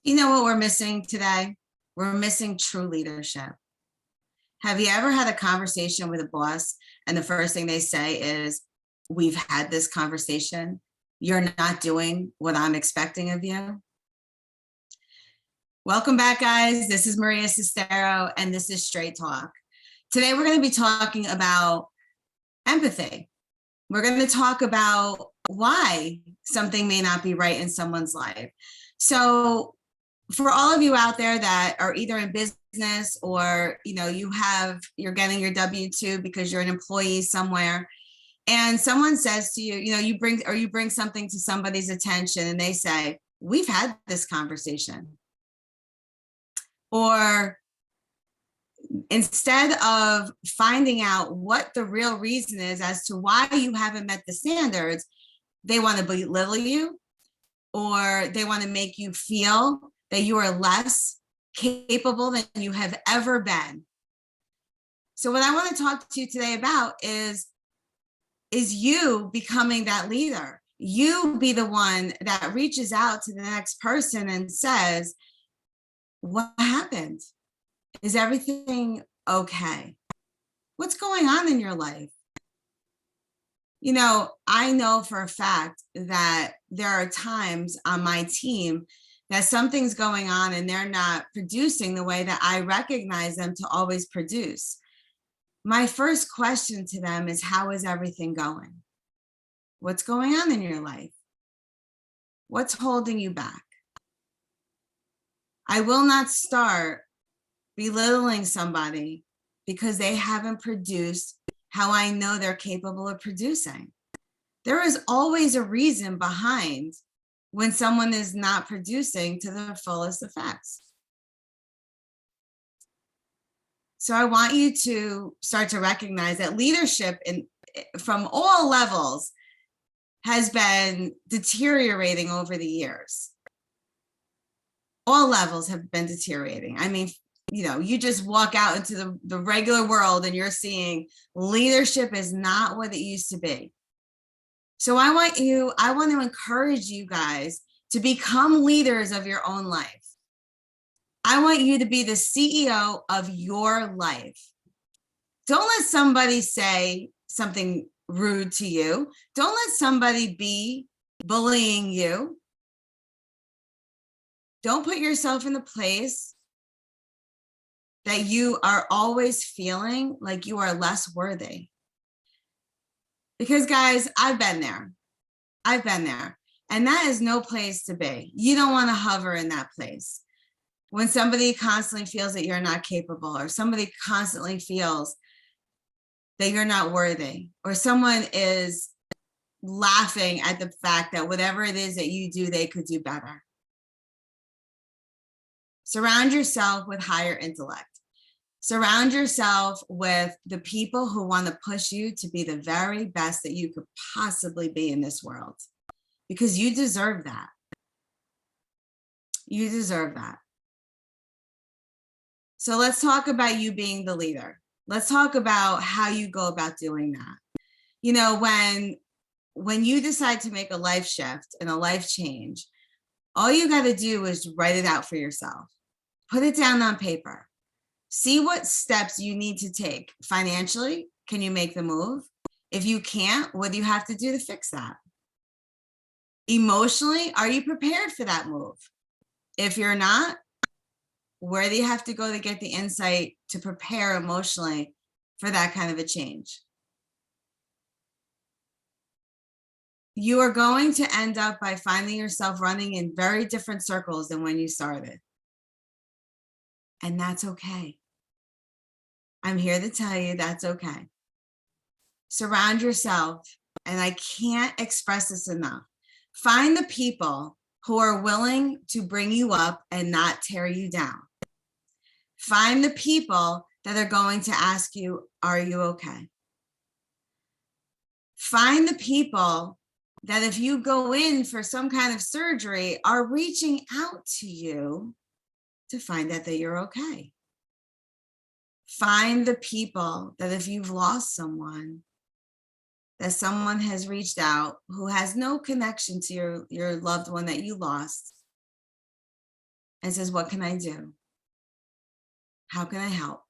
You know what we're missing today? We're missing true leadership. Have you ever had a conversation with a boss and the first thing they say is, we've had this conversation. You're not doing what I'm expecting of you. Welcome back, guys. This is Maria Sestero, and this is Straight Talk. Today, we're going to be talking about empathy. We're going to talk about why something may not be right in someone's life. So for all of you out there that are either in business or, you're getting your W-2 because you're an employee somewhere, and someone says to you, you bring something to somebody's attention and they say, we've had this conversation. Or instead of finding out what the real reason is as to why you haven't met the standards, they want to belittle you, or they want to make you feel that you are less capable than you have ever been. So what I want to talk to you today about is you becoming that leader. You be the one that reaches out to the next person and says, what happened? Is everything okay? What's going on in your life? I know for a fact that there are times on my team that something's going on and they're not producing the way that I recognize them to always produce. My first question to them is, how is everything going? What's going on in your life? What's holding you back? I will not start belittling somebody because they haven't produced how I know they're capable of producing. There is always a reason behind when someone is not producing to their fullest effects. So I want you to start to recognize that leadership from all levels has been deteriorating over the years. All levels have been deteriorating. I mean, you just walk out into the regular world and you're seeing leadership is not what it used to be. So I want to encourage you guys to become leaders of your own life. I want you to be the CEO of your life. Don't let somebody say something rude to you. Don't let somebody be bullying you. Don't put yourself in the place that you are always feeling like you are less worthy. Because guys, I've been there. And that is no place to be. You don't want to hover in that place. When somebody constantly feels that you're not capable, or somebody constantly feels that you're not worthy, or someone is laughing at the fact that whatever it is that you do, they could do better. Surround yourself with higher intellect. Surround yourself with the people who want to push you to be the very best that you could possibly be in this world, because you deserve that. You deserve that. So let's talk about you being the leader. Let's talk about how you go about doing that. When you decide to make a life shift and a life change, all you got to do is write it out for yourself. Put it down on paper. See what steps you need to take. Financially, can you make the move? If you can't, what do you have to do to fix that? Emotionally, are you prepared for that move? If you're not, where do you have to go to get the insight to prepare emotionally for that kind of a change? You are going to end up by finding yourself running in very different circles than when you started. And that's okay. I'm here to tell you that's okay. Surround yourself, and I can't express this enough. Find the people who are willing to bring you up and not tear you down. Find the people that are going to ask you, are you okay? Find the people that if you go in for some kind of surgery are reaching out to you to find out that you're okay. Find the people that if you've lost someone, that someone has reached out who has no connection to your loved one that you lost, and says, what can I do? How can I help?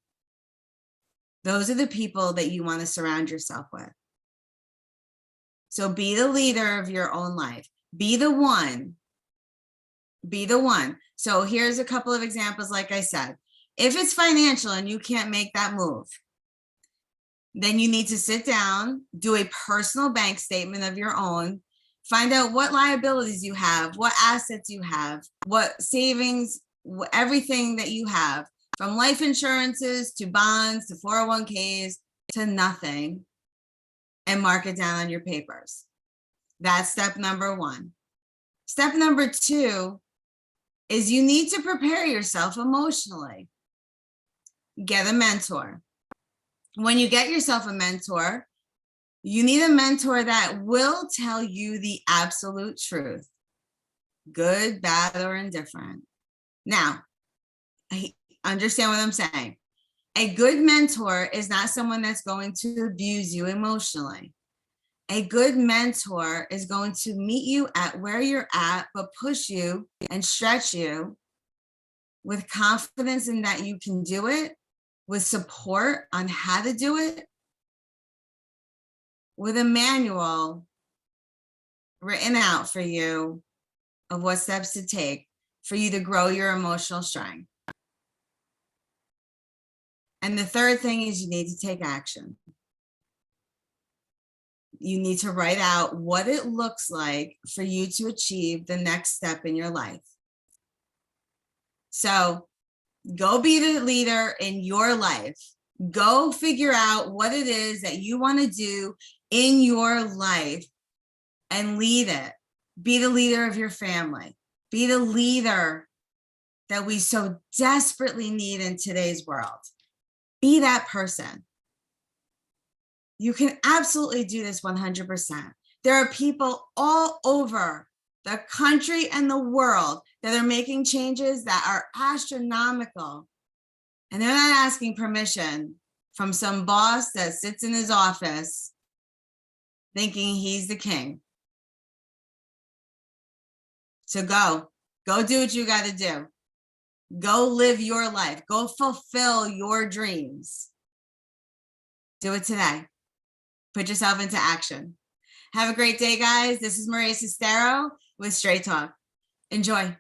Those are the people that you want to surround yourself with. So be the leader of your own life. Be the one. Be the one. So here's a couple of examples. Like I said, if it's financial and you can't make that move, then you need to sit down, do a personal bank statement of your own, find out what liabilities you have, what assets you have, what savings, everything that you have, from life insurances to bonds to 401ks to nothing, and mark it down on your papers. That's step number one. Step number two is you need to prepare yourself emotionally. Get a mentor. When you get yourself a mentor, you need a mentor that will tell you the absolute truth, good, bad, or indifferent. Now, I understand what I'm saying. A good mentor is not someone that's going to abuse you emotionally. A good mentor is going to meet you at where you're at, but push you and stretch you with confidence in that you can do it, with support on how to do it, with a manual written out for you of what steps to take for you to grow your emotional strength. And the third thing is you need to take action. You need to write out what it looks like for you to achieve the next step in your life. So go be the leader in your life. Go figure out what it is that you want to do in your life and lead it. Be the leader of your family. Be the leader that we so desperately need in today's world. Be that person. You can absolutely do this 100%. There are people all over the country and the world that are making changes that are astronomical. And they're not asking permission from some boss that sits in his office thinking he's the king. So go do what you got to do. Go live your life. Go fulfill your dreams. Do it today. Put yourself into action. Have a great day, guys. This is Maria Sestero with Straight Talk. Enjoy.